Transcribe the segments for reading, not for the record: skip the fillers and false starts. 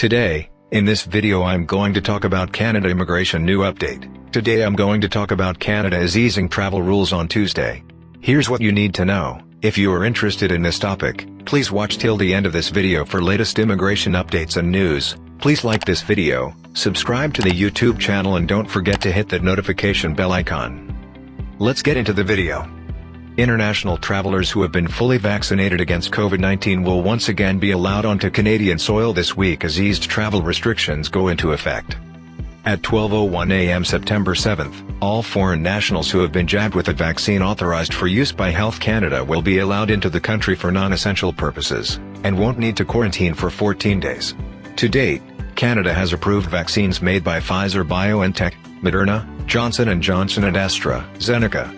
Today, in this video I'm going to talk about Canada immigration new update. Today I'm going to talk about Canada is easing travel rules on Tuesday. Here's what you need to know. If you are interested in this topic, please watch till the end of this video for latest immigration updates and news. Please like this video, subscribe to the YouTube channel and don't forget to hit that notification bell icon. Let's get into the video. International travelers who have been fully vaccinated against COVID-19 will once again be allowed onto Canadian soil this week as eased travel restrictions go into effect. At 12:01 a.m. September 7th, all foreign nationals who have been jabbed with a vaccine authorized for use by Health Canada will be allowed into the country for non-essential purposes, and won't need to quarantine for 14 days. To date, Canada has approved vaccines made by Pfizer BioNTech, Moderna, Johnson & Johnson and AstraZeneca.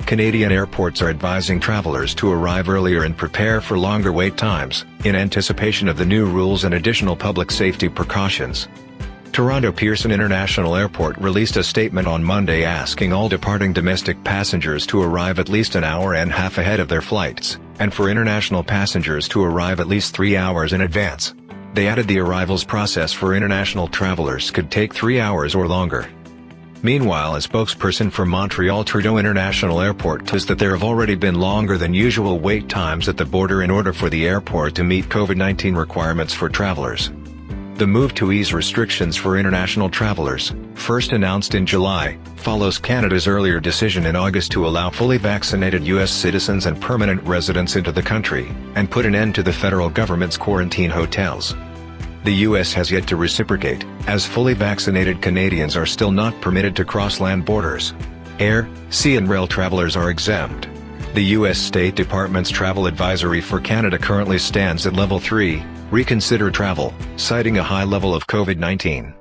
Canadian airports are advising travelers to arrive earlier and prepare for longer wait times, in anticipation of the new rules and additional public safety precautions. Toronto Pearson International Airport released a statement on Monday asking all departing domestic passengers to arrive at least an hour and a half ahead of their flights, and for international passengers to arrive at least 3 hours in advance. They added the arrivals process for international travelers could take 3 hours or longer. Meanwhile, a spokesperson for Montreal Trudeau International Airport says that there have already been longer than usual wait times at the border in order for the airport to meet COVID-19 requirements for travelers. The move to ease restrictions for international travelers, first announced in July, follows Canada's earlier decision in August to allow fully vaccinated U.S. citizens and permanent residents into the country, and put an end to the federal government's quarantine hotels. The U.S. has yet to reciprocate, as fully vaccinated Canadians are still not permitted to cross land borders. Air, sea and rail travelers are exempt. The U.S. State Department's travel advisory for Canada currently stands at Level 3, reconsider travel, citing a high level of COVID-19.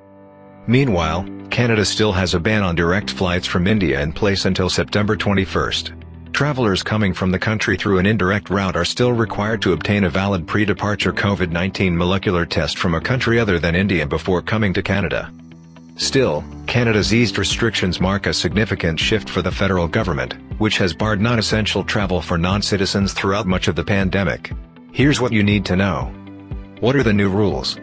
Meanwhile, Canada still has a ban on direct flights from India in place until September 21st. Travelers coming from the country through an indirect route are still required to obtain a valid pre-departure COVID-19 molecular test from a country other than India before coming to Canada. Still, Canada's eased restrictions mark a significant shift for the federal government, which has barred non-essential travel for non-citizens throughout much of the pandemic. Here's what you need to know. What are the new rules?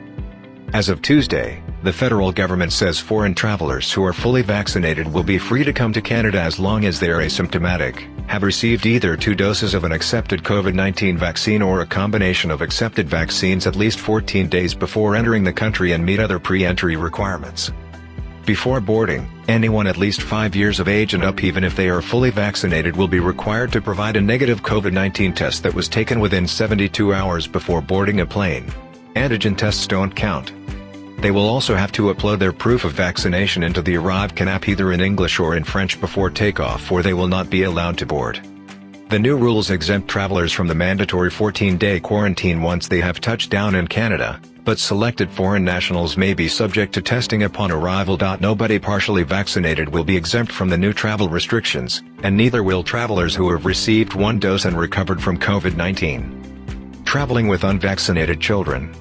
As of Tuesday, the federal government says foreign travelers who are fully vaccinated will be free to come to Canada as long as they are asymptomatic, have received either 2 doses of an accepted COVID-19 vaccine or a combination of accepted vaccines at least 14 days before entering the country and meet other pre-entry requirements. Before boarding, anyone at least 5 years of age and up, even if they are fully vaccinated, will be required to provide a negative COVID-19 test that was taken within 72 hours before boarding a plane. Antigen tests don't count. They will also have to upload their proof of vaccination into the ArriveCAN app either in English or in French before takeoff, or they will not be allowed to board. The new rules exempt travelers from the mandatory 14-day quarantine once they have touched down in Canada, but selected foreign nationals may be subject to testing upon arrival. Nobody partially vaccinated will be exempt from the new travel restrictions, and neither will travelers who have received 1 dose and recovered from COVID-19. Traveling with unvaccinated children.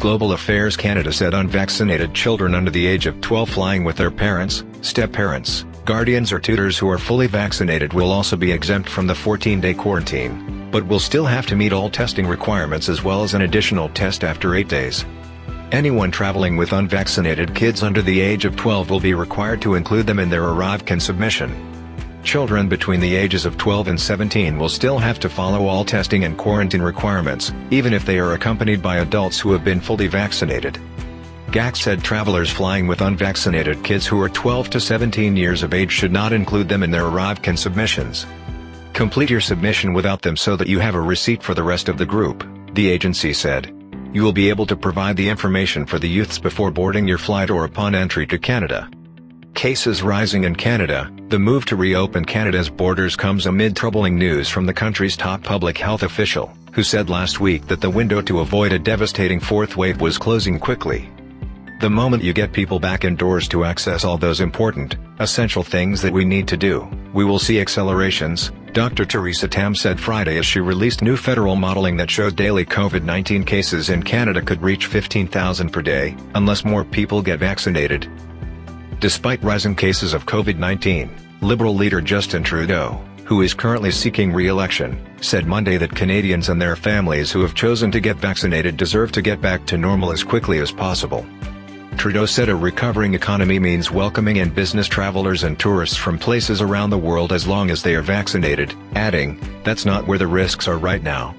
Global Affairs Canada said unvaccinated children under the age of 12 flying with their parents, step-parents, guardians or tutors who are fully vaccinated will also be exempt from the 14-day quarantine, but will still have to meet all testing requirements as well as an additional test after 8 days. Anyone traveling with unvaccinated kids under the age of 12 will be required to include them in their ArriveCAN submission. Children between the ages of 12 and 17 will still have to follow all testing and quarantine requirements, even if they are accompanied by adults who have been fully vaccinated. GAC said travelers flying with unvaccinated kids who are 12 to 17 years of age should not include them in their ArriveCAN submissions. Complete your submission without them so that you have a receipt for the rest of the group, the agency said. You will be able to provide the information for the youths before boarding your flight or upon entry to Canada. Cases rising in Canada. The move to reopen Canada's borders comes amid troubling news from the country's top public health official, who said last week that the window to avoid a devastating 4th wave was closing quickly. The moment you get people back indoors to access all those important, essential things that we need to do, we will see accelerations, Dr. Theresa Tam said Friday as she released new federal modeling that showed daily COVID-19 cases in Canada could reach 15,000 per day, unless more people get vaccinated. Despite rising cases of COVID-19, Liberal leader Justin Trudeau, who is currently seeking re-election, said Monday that Canadians and their families who have chosen to get vaccinated deserve to get back to normal as quickly as possible. Trudeau said a recovering economy means welcoming in business travelers and tourists from places around the world as long as they are vaccinated, adding, "That's not where the risks are right now."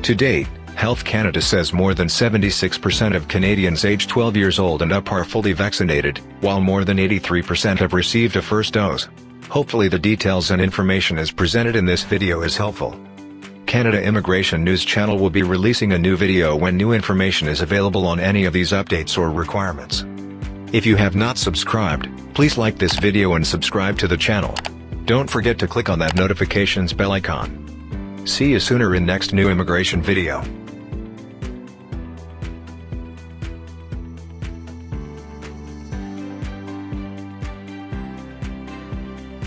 To date, Health Canada says more than 76% of Canadians aged 12 years old and up are fully vaccinated, while more than 83% have received a first dose. Hopefully the details and information as presented in this video is helpful. Canada Immigration News Channel will be releasing a new video when new information is available on any of these updates or requirements. If you have not subscribed, please like this video and subscribe to the channel. Don't forget to click on that notifications bell icon. See you sooner in next new immigration video.